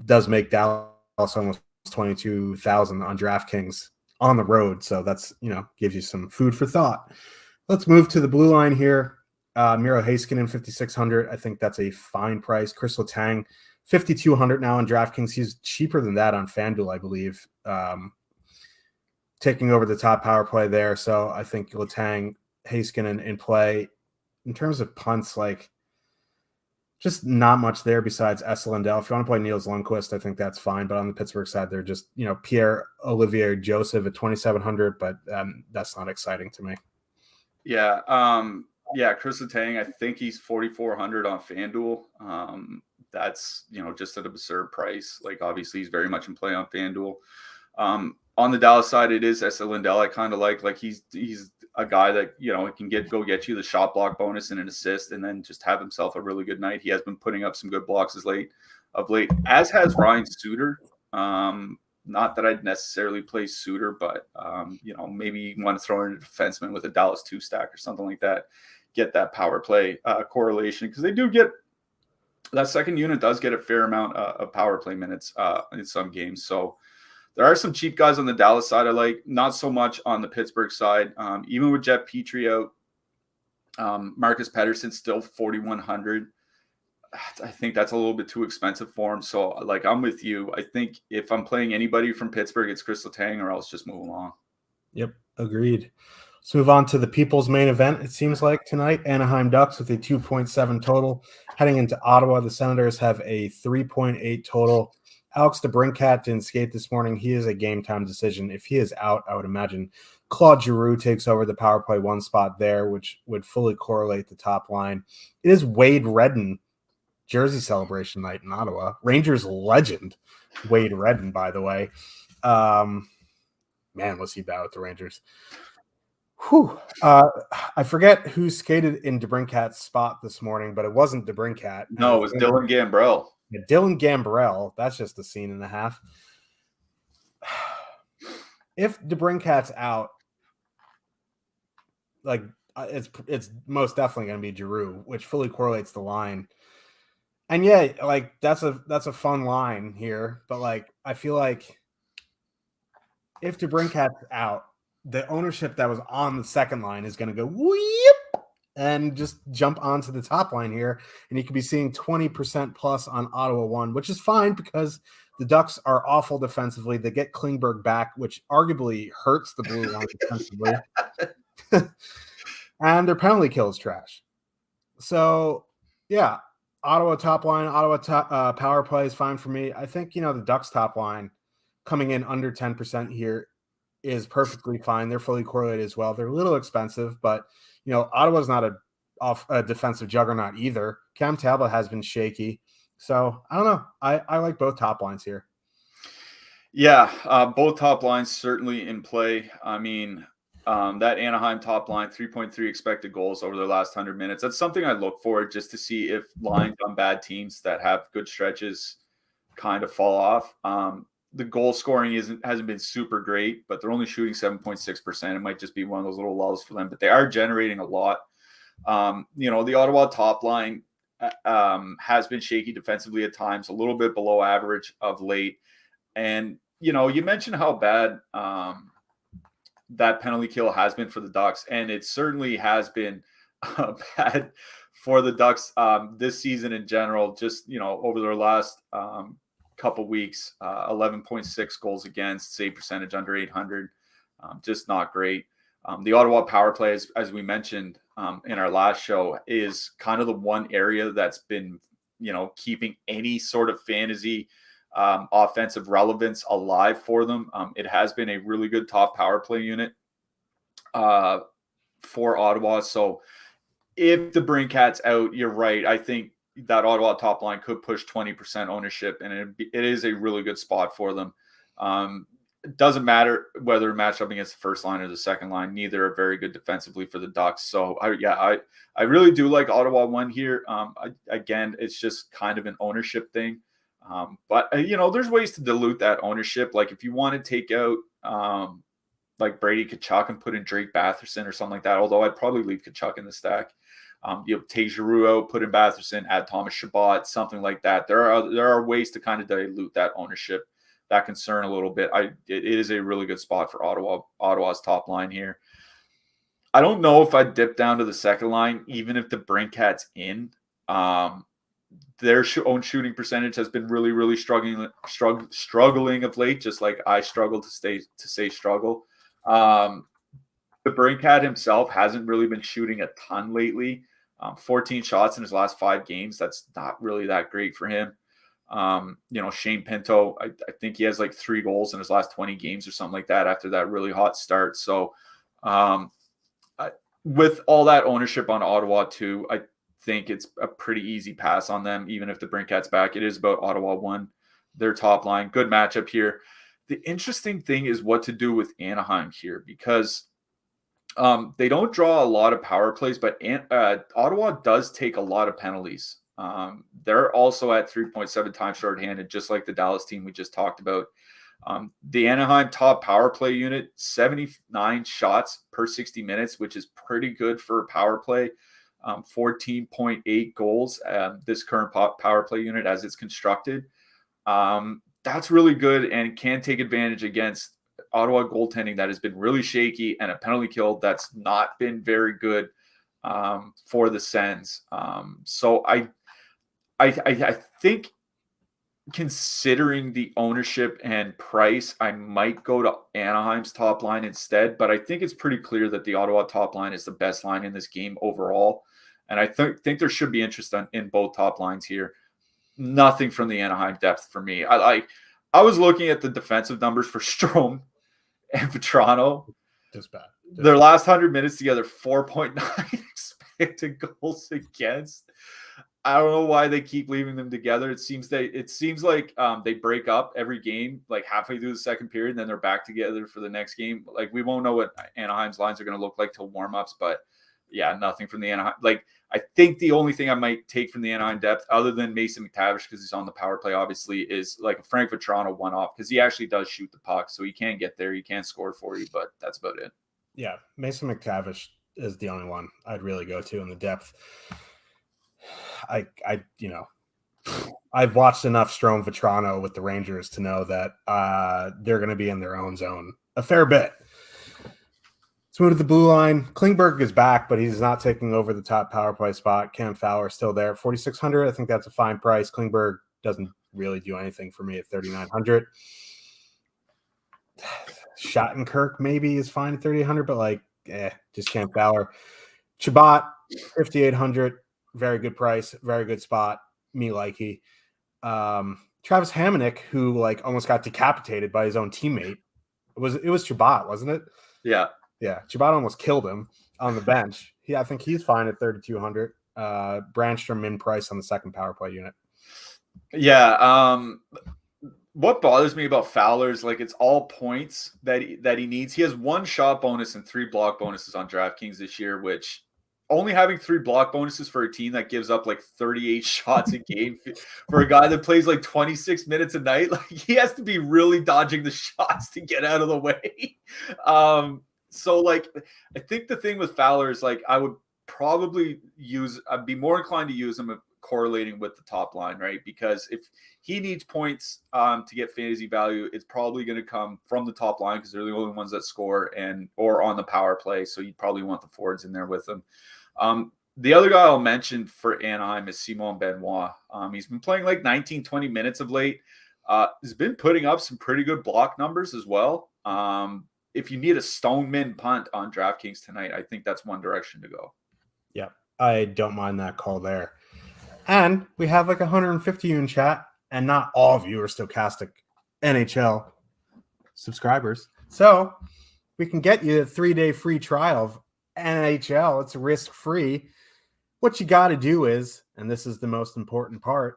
does make Dallas almost 22,000 on DraftKings on the road. So that's, gives you some food for thought. Let's move to the blue line here. Miro Heiskanen, 5,600. I think that's a fine price. Chris Letang, 5,200 now on DraftKings. He's cheaper than that on FanDuel, I believe. Taking over the top power play there. So I think Letang, Heiskanen in play. In terms of punts, just not much there besides Esa Lindell. If you want to play Niels Lundqvist, I think that's fine. But on the Pittsburgh side, they're just, Pierre-Olivier Joseph at 2,700, but that's not exciting to me. Yeah. Chris Letang, I think he's 4,400 on FanDuel. That's, just an absurd price. Obviously he's very much in play on FanDuel. On the Dallas side, it is Esa Lindell. I kind of like he's a guy that, can go get you the shot block bonus and an assist and then just have himself a really good night. He has been putting up some good blocks of late, as has Ryan Suter. Not that I'd necessarily play Suter, but, maybe you want to throw in a defenseman with a Dallas 2 stack or something like that. Get that power play correlation, because they do get that second unit does get a fair amount of power play minutes in some games. So there are some cheap guys on the Dallas side I like, not so much on the Pittsburgh side. Even with Jeff Petrie out, Marcus Pettersson's still 4,100. I think that's a little bit too expensive for him. So I'm with you. I think if I'm playing anybody from Pittsburgh, it's Chris Letang, or else just move along. Yep, agreed. Let's move on to the people's main event, it seems like, tonight. Anaheim Ducks with a 2.7 total. Heading into Ottawa, the Senators have a 3.8 total. Alex DeBrincat didn't skate this morning. He is a game-time decision. If he is out, I would imagine Claude Giroux takes over the power play 1 spot there, which would fully correlate the top line. It is Wade Redden jersey celebration night in Ottawa. Rangers legend Wade Redden, by the way. Man, was he bad with the Rangers. Whew. I forget who skated in DeBrincat's spot this morning, but it wasn't DeBrincat. No, it was Dylan Gambrell. Yeah, Dylan Gambrell. That's just a scene and a half. If DeBrincat's out, it's most definitely going to be Giroux, which fully correlates the line. And yeah, that's a fun line here, but I feel like if DeBrincat's out, the ownership that was on the second line is going to go whoop and just jump onto the top line here. And you could be seeing 20% plus on Ottawa 1, which is fine because the Ducks are awful defensively. They get Klingberg back, which arguably hurts the blue line defensively. And their penalty kill is trash. So, yeah, Ottawa top line, Ottawa power play is fine for me. I think, the Ducks top line coming in under 10% here is perfectly fine. They're fully correlated as well. They're a little expensive, but Ottawa's not a defensive juggernaut either. Cam Talbot has been shaky. So I don't know. I like both top lines here. Yeah, both top lines certainly in play. I mean, that Anaheim top line, 3.3 expected goals over their last 100 minutes. That's something I look for just to see if lines on bad teams that have good stretches kind of fall off. The goal scoring hasn't been super great, but they're only shooting 7.6%. It might just be one of those little lulls for them, but they are generating a lot. The Ottawa top line has been shaky defensively at times, a little bit below average of late. And, you mentioned how bad that penalty kill has been for the Ducks, and it certainly has been bad for the Ducks this season in general. Just, over their last couple weeks, 11.6 goals against, save percentage under 800, just not great. The Ottawa power play, as we mentioned in our last show, is kind of the one area that's been, keeping any sort of fantasy offensive relevance alive for them. It has been a really good top power play unit for Ottawa. So if the Brinkat's out, you're right. I think that Ottawa top line could push 20% ownership, and it is a really good spot for them. It doesn't matter whether match up against the first line or the second line. Neither are very good defensively for the Ducks. So I really do like Ottawa 1 here. Again, it's just kind of an ownership thing. But there's ways to dilute that ownership. Like if you want to take out like Brady Tkachuk and put in Drake Batherson or something like that, although I'd probably leave Tkachuk in the stack. Take Giroux out, put in Batherson, add Thomas Chabot, something like that. There are ways to kind of dilute that ownership, that concern a little bit. It is a really good spot for Ottawa's top line here. I don't know if I'd dip down to the second line, even if the Brinkat's in. Their own shooting percentage has been really, really struggling of late, just like I struggle to say struggle. The Brinkat himself hasn't really been shooting a ton lately. 14 shots in his last 5 games. That's not really that great for him. Shane Pinto, I think he has like 3 goals in his last 20 games or something like that after that really hot start. So with all that ownership on Ottawa too, I think it's a pretty easy pass on them, even if the Brinkat's back. It is about Ottawa 1, their top line. Good matchup here. The interesting thing is what to do with Anaheim here, because they don't draw a lot of power plays, but Ottawa does take a lot of penalties. They're also at 3.7 times shorthanded, just like the Dallas team we just talked about. The Anaheim top power play unit, 79 shots per 60 minutes, which is pretty good for a power play. 14.8 goals, this current power play unit as it's constructed. That's really good and can take advantage against Ottawa goaltending that has been really shaky and a penalty kill that's not been very good for the Sens. So I think, considering the ownership and price, I might go to Anaheim's top line instead, but I think it's pretty clear that the Ottawa top line is the best line in this game overall. And I think there should be interest in both top lines here. Nothing from the Anaheim depth for me. I was looking at the defensive numbers for Strome and Vetrano. Just bad. Their last 100 minutes together, 4.9 expected goals against. I don't know why they keep leaving them together. It seems like they break up every game, like halfway through the second period, and then they're back together for the next game. Like, we won't know what Anaheim's lines are going to look like till warm-ups, but yeah, nothing from the Anaheim. Like, I think the only thing I might take from the Anaheim depth, other than Mason McTavish, because he's on the power play, obviously, is like a Frank Vetrano one-off, because he actually does shoot the puck, so he can get there. He can score for you, but that's about it. Yeah, Mason McTavish is the only one I'd really go to in the depth. I've watched enough Strome Vetrano with the Rangers to know that they're going to be in their own zone a fair bit. Let's move to the blue line. Klingberg is back, but he's not taking over the top power play spot. Cam Fowler still there at 4,600. I think that's a fine price. Klingberg doesn't really do anything for me at 3,900. Shattenkirk maybe is fine at 3,800, but just Cam Fowler. Chabot, 5,800. Very good price, very good spot. Me likey. Travis Hamonic, who almost got decapitated by his own teammate. It was Chabot, wasn't it? Yeah. Yeah, Chabot almost killed him on the bench. I think he's fine at 3,200. Brandstrom in price on the second power play unit. Yeah. What bothers me about Fowler is it's all points that he needs. He has 1 shot bonus and 3 block bonuses on DraftKings this year, which only having 3 block bonuses for a team that gives up 38 shots a game for a guy that plays 26 minutes a night, he has to be really dodging the shots to get out of the way. So I think the thing with Fowler is I would probably I'd be more inclined to use him correlating with the top line, right? Because if he needs points to get fantasy value, it's probably going to come from the top line because they're the only ones that score or on the power play. So you probably want the forwards in there with them. The other guy I'll mention for Anaheim is Simon Benoit. He's been playing like 19, 20 minutes of late. He's been putting up some pretty good block numbers as well. If you need a stone min punt on DraftKings tonight, I think that's one direction to go. Yeah, I don't mind that call there. And we have like 150 in chat, and not all of you are Stokastic NHL subscribers. So we can get you a 3-day free trial of NHL. It's risk-free. What you got to do is, and this is the most important part,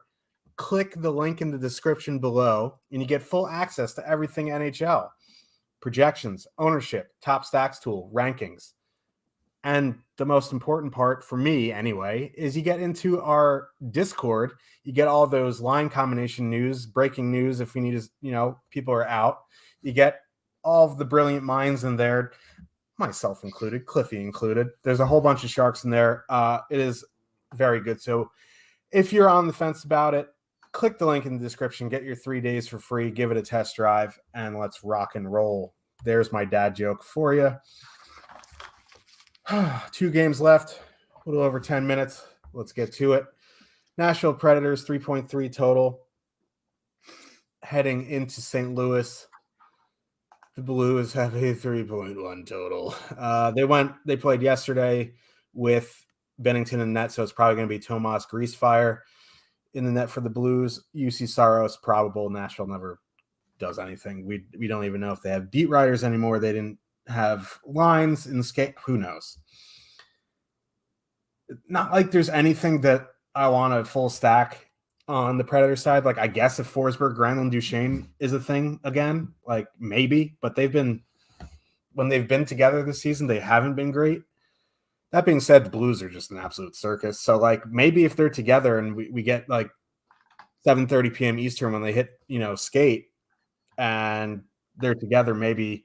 click the link in the description below, and you get full access to everything NHL. Projections, ownership, top stacks tool, rankings. And the most important part for me anyway, is you get into our Discord. You get all those line combination news, breaking news if we need to, people are out. You get all of the brilliant minds in there, myself included, Cliffy included. There's a whole bunch of sharks in there. It is very good. So if you're on the fence about it, click the link in the description, get your 3 days for free, give it a test drive, and let's rock and roll. There's my dad joke for you. 2 games left, a little over 10 minutes. Let's get to it. Nashville Predators, 3.3 total. Heading into St. Louis. The Blues have a 3.1 total. They played yesterday with Bennington in net, so it's probably going to be Tomas Greasefire in the net for the Blues. UC Saros, probable. Nashville never does anything. We don't even know if they have beat writers anymore. They didn't have lines in the skate. Who knows? Not like there's anything that I want a full stack on the Predator side. Like, I guess if Forsberg, Granlund, Duchesne is a thing again, like maybe, but when they've been together this season, they haven't been great. That being said, the Blues are just an absolute circus. So like maybe if they're together and we get like 7:30 p.m. Eastern when they hit, skate and they're together, maybe,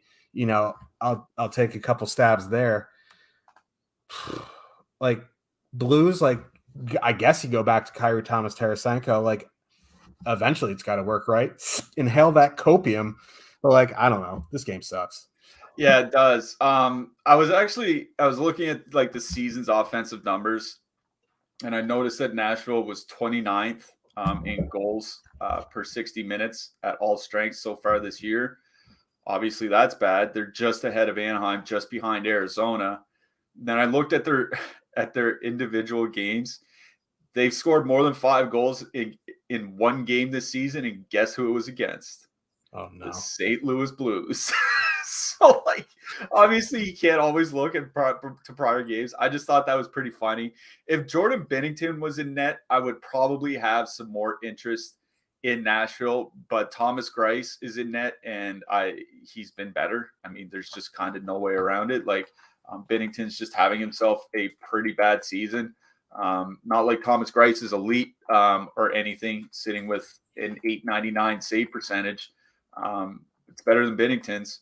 I'll take a couple stabs there. Like Blues, like I guess you go back to Kyrie Thomas Tarasenko. Like eventually it's got to work, right? Inhale that copium. But like, I don't know. This game sucks. Yeah, it does. I was looking at like the season's offensive numbers, and I noticed that Nashville was 29th in goals per 60 minutes at all strengths so far this year. Obviously, that's bad. They're just ahead of Anaheim, just behind Arizona. Then I looked at their individual games. They've scored more than 5 goals in one game this season, and guess who it was against? Oh no, the St. Louis Blues. So, like, obviously, you can't always look at to prior games. I just thought that was pretty funny. If Jordan Binnington was in net, I would probably have some more interest in Nashville. But Thomas Greiss is in net, and he's been better. I mean, there's just kind of no way around it. Like, Binnington's just having himself a pretty bad season. Not like Thomas Greiss is elite or anything, sitting with an .899 save percentage. It's better than Binnington's.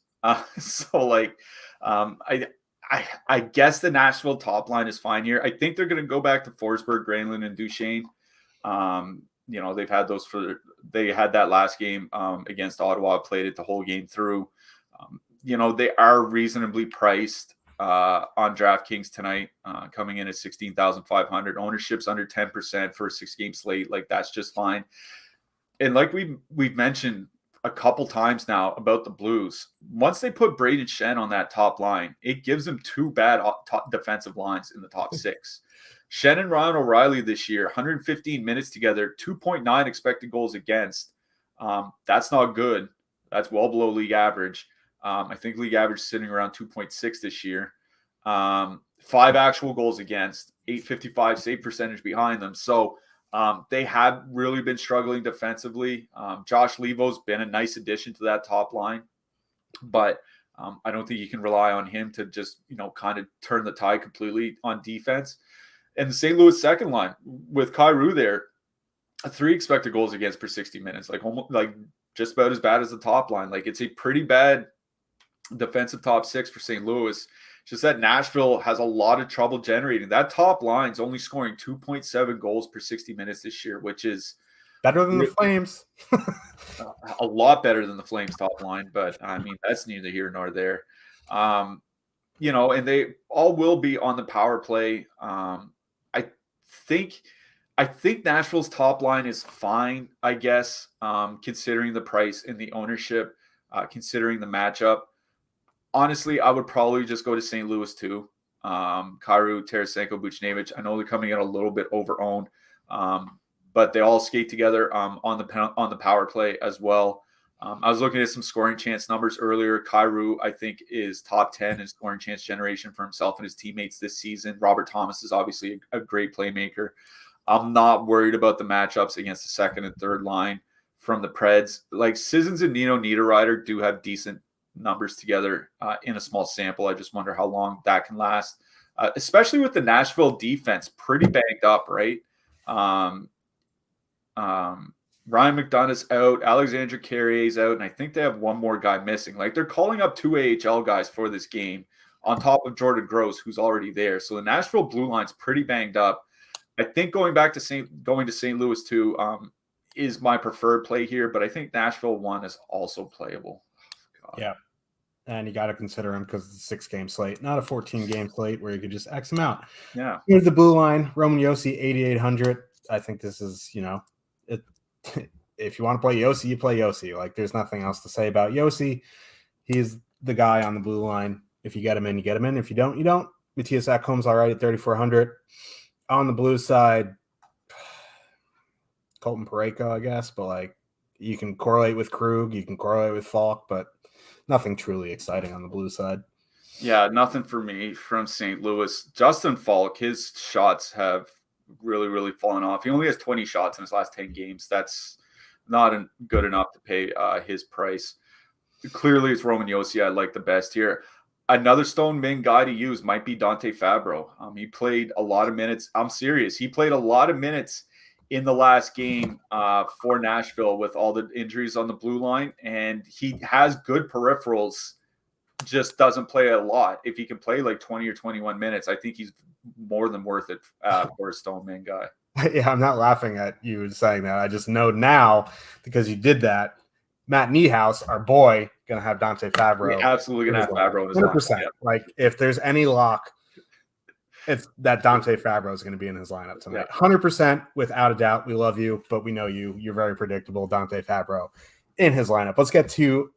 So like, I guess the Nashville top line is fine here. I think they're going to go back to Forsberg, Granlund, and Duchesne. They've had they had that last game against Ottawa, played it the whole game through. They are reasonably priced on DraftKings tonight, coming in at 16,500. Ownership's under 10% for a 6-game slate. Like, that's just fine. And like we've mentioned a couple times now about the Blues, once they put Braden Shen on that top line, it gives them 2 bad top defensive lines in the top 6. Shen and Ryan O'Reilly this year, 115 minutes together, 2.9 expected goals against. That's not good. That's well below league average. I think league average is sitting around 2.6 this year. 5 actual goals against, 855 save percentage behind them. So they have really been struggling defensively. Josh Levo's been a nice addition to that top line, but I don't think you can rely on him to just, kind of turn the tide completely on defense. And the St. Louis second line with Kyrou there, 3 expected goals against per 60 minutes, like just about as bad as the top line. Like, it's a pretty bad defensive top 6 for St. Louis. Just that Nashville has a lot of trouble generating. That top line's only scoring 2.7 goals per 60 minutes this year, which is better than the Flames. a lot better than the Flames top line, but I mean, that's neither here nor there. You know, and they all will be on the power play. I think Nashville's top line is fine, I guess, considering the price and the ownership, considering the matchup. Honestly, I would probably just go to St. Louis too. Kyrou, Tarasenko, Buchnevich. I know they're coming in a little bit over-owned, but they all skate together on the power play as well. I was looking at some scoring chance numbers earlier. Kyrou, I think, is top 10 in scoring chance generation for himself and his teammates this season. Robert Thomas is obviously a great playmaker. I'm not worried about the matchups against the second and third line from the Preds. Like Sissons and Nino Niederreiter do have decent numbers together in a small sample. I just wonder how long that can last, especially with the Nashville defense pretty banged up, right? Ryan McDonough's out, Alexandre Carrier's out, and I think they have one more guy missing. Like they're calling up 2 AHL guys for this game on top of Jordan Gross, who's already there. So the Nashville blue line's pretty banged up. I think going to St. Louis too is my preferred play here, but I think Nashville 1 is also playable. God. Yeah. And you got to consider him because it's a 6-game slate, not a 14-game slate where you could just X him out. Yeah. Here's the blue line, Roman Josi, 8,800. I think this is, if you want to play Josi, you play Josi. Like, there's nothing else to say about Josi. He's the guy on the blue line. If you get him in, you get him in. If you don't, you don't. Matthias Ekholm's all right at 3,400. On the blue side, Colton Parayko, I guess. But, like, you can correlate with Krug. You can correlate with Falk. But nothing truly exciting on the blue side. Yeah, nothing for me from St. Louis. Justin Falk, his shots have really, really fallen off. He only has 20 shots in his last 10 games. That's not good enough to pay his price. Clearly, it's Roman Josi I like the best here. Another Stone main guy to use might be Dante Fabro. He played a lot of minutes. I'm serious. He played a lot of minutes in the last game for Nashville with all the injuries on the blue line, and he has good peripherals, just doesn't play a lot. If he can play like 20 or 21 minutes, I think he's more than worth it for a Stone main guy. Yeah, I'm not laughing at you saying that. I just know now, because you did that, Matt Niehaus, our boy, going to have Dante Fabro. Yeah, absolutely going to have Fabro in his 100%. Lineup. Like, if there's any lock, it's that Dante Fabro is going to be in his lineup tonight. Yeah. 100%, without a doubt. We love you, but we know you. You're very predictable. Dante Fabro in his lineup. Let's get to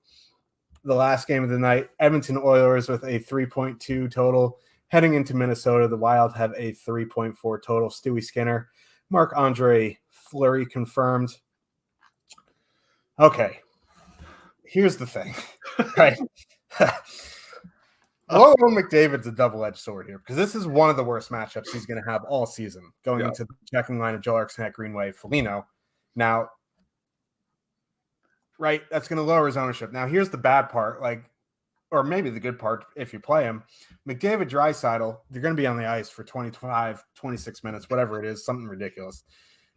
the last game of the night. Edmonton Oilers with a 3.2 total. Heading into Minnesota, the Wild have a 3.4 total. Stewie Skinner, Marc-Andre Fleury confirmed. Okay. Here's the thing. Right. Logan McDavid's a double-edged sword here because this is one of the worst matchups he's going to have all season, going into the checking line of Joel Eriksson, Greenway, Foligno. Now, right, that's going to lower his ownership. Now, here's the bad part, or maybe the good part if you play him. McDavid, Draisaitl, they're going to be on the ice for 25, 26 minutes, whatever it is, something ridiculous.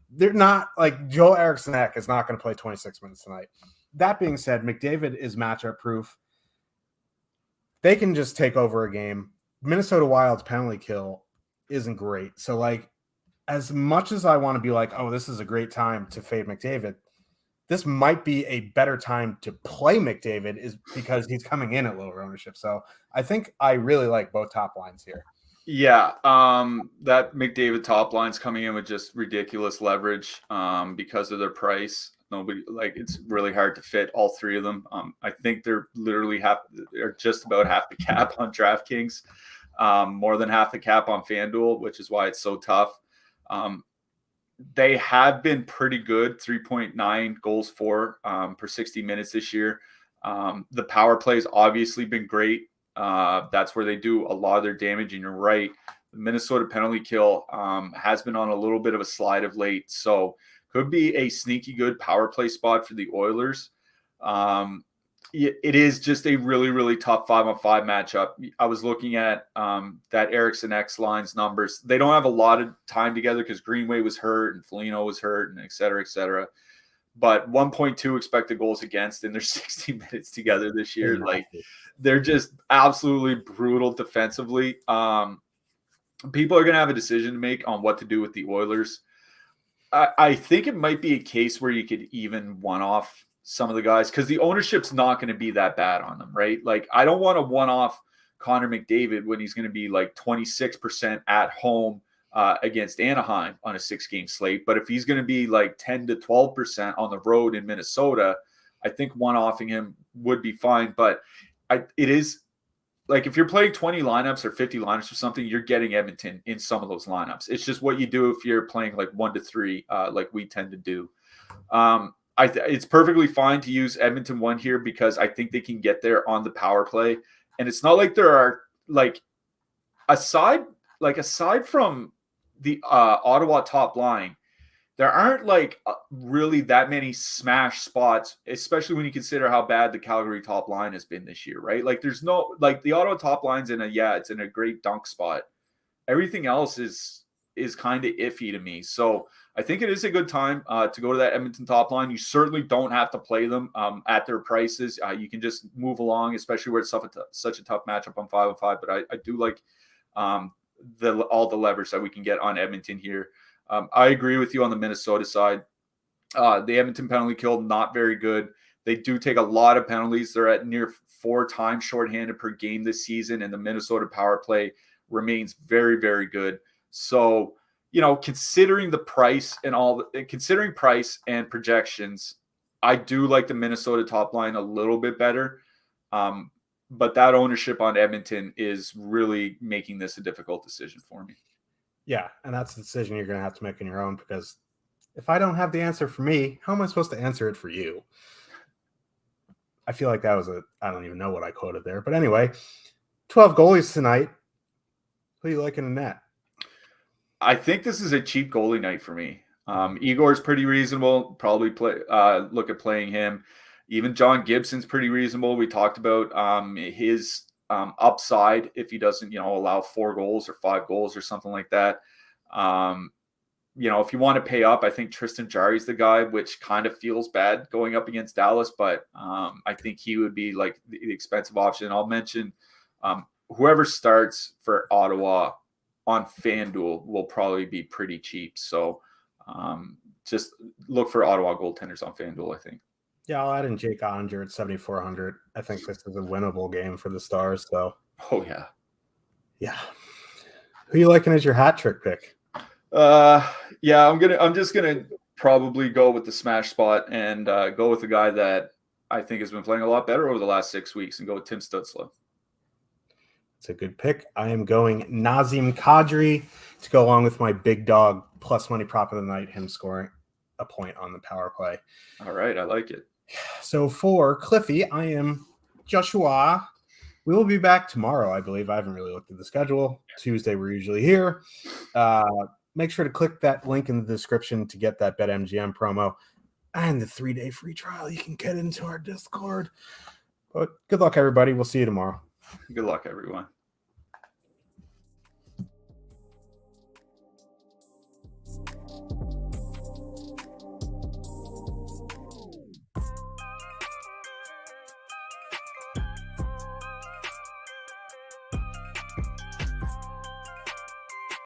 They're not, Joel Eriksson is not going to play 26 minutes tonight. That being said, McDavid is matchup proof. They can just take over a game. Minnesota Wild's penalty kill isn't great. So, as much as I want to be this is a great time to fade McDavid, this might be a better time to play McDavid is because he's coming in at lower ownership. So I think I really like both top lines here. Yeah, that McDavid top line's coming in with just ridiculous leverage because of their price. It's really hard to fit all three of them. I think they're just about half the cap on DraftKings, more than half the cap on FanDuel, which is why it's so tough. They have been pretty good, 3.9 goals for per 60 minutes this year. The power play's obviously been great. That's where they do a lot of their damage, and you're right. The Minnesota penalty kill has been on a little bit of a slide of late, so could be a sneaky good power play spot for the Oilers. It is just a really, really tough 5-on-5 matchup. I was looking at that Eriksson X line's numbers. They don't have a lot of time together because Greenway was hurt and Foligno was hurt and et cetera, et cetera. but 1.2 expected goals against in their 60 minutes together this year. Like, they're just absolutely brutal defensively. People are going to have a decision to make on what to do with the Oilers. I think it might be a case where you could even one-off some of the guys because the ownership's not going to be that bad on them, right? Like, I don't want to one-off Connor McDavid when he's going to be like 26% at home against Anaheim on a 6-game slate. But if he's going to be like 10 to 12% on the road in Minnesota, I think one-offing him would be fine. But it is like if you're playing 20 lineups or 50 lineups or something, you're getting Edmonton in some of those lineups. It's just what you do if you're playing like 1 to 3, like we tend to do. It's perfectly fine to use Edmonton 1 here because I think they can get there on the power play. And it's not like there are like aside from the Ottawa top line, there aren't like really that many smash spots, especially when you consider how bad the Calgary top line has been this year, right? Like there's no, like the Ottawa top line's it's in a great dunk spot. Everything else is kind of iffy to me. So I think it is a good time to go to that Edmonton top line. You certainly don't have to play them at their prices. You can just move along, especially where it's such a tough matchup on 5-on-5. But I do like all the leverage that we can get on Edmonton here. I agree with you on the Minnesota side. The Edmonton penalty kill, not very good. They do take a lot of penalties. They're at near 4 times shorthanded per game this season, and the Minnesota power play remains very, very good. So, considering the price considering price and projections, I do like the Minnesota top line a little bit better. But that ownership on Edmonton is really making this a difficult decision for me. Yeah, and that's the decision you're going to have to make on your own because if I don't have the answer for me, how am I supposed to answer it for you? I feel like that was I don't even know what I quoted there. But anyway, 12 goalies tonight. Who are you liking in that? I think this is a cheap goalie night for me. Igor's pretty reasonable. Probably look at playing him. Even John Gibson's pretty reasonable. We talked about his upside if he doesn't, allow 4 goals or 5 goals or something like that. If you want to pay up, I think Tristan Jarry's the guy, which kind of feels bad going up against Dallas, but I think he would be like the expensive option. I'll mention whoever starts for Ottawa on FanDuel will probably be pretty cheap. So just look for Ottawa goaltenders on FanDuel, I think. Yeah, I'll add in Jake Ottinger at 7,400. I think this is a winnable game for the Stars. So, oh yeah. Who are you liking as your hat trick pick? I'm just gonna probably go with the smash spot and go with the guy that I think has been playing a lot better over the last 6 weeks and go with Tim Stützle. It's a good pick. I am going Nazem Kadri to go along with my big dog plus money prop of the night, him scoring a point on the power play. All right, I like it. So for Cliffy, I am Joshua. We will be back tomorrow, I believe. I haven't really looked at the schedule. Tuesday, we're usually here. Make sure to click that link in the description to get that BetMGM promo and the 3-day free trial. You can get into our Discord. But good luck, everybody. We'll see you tomorrow. Good luck, everyone.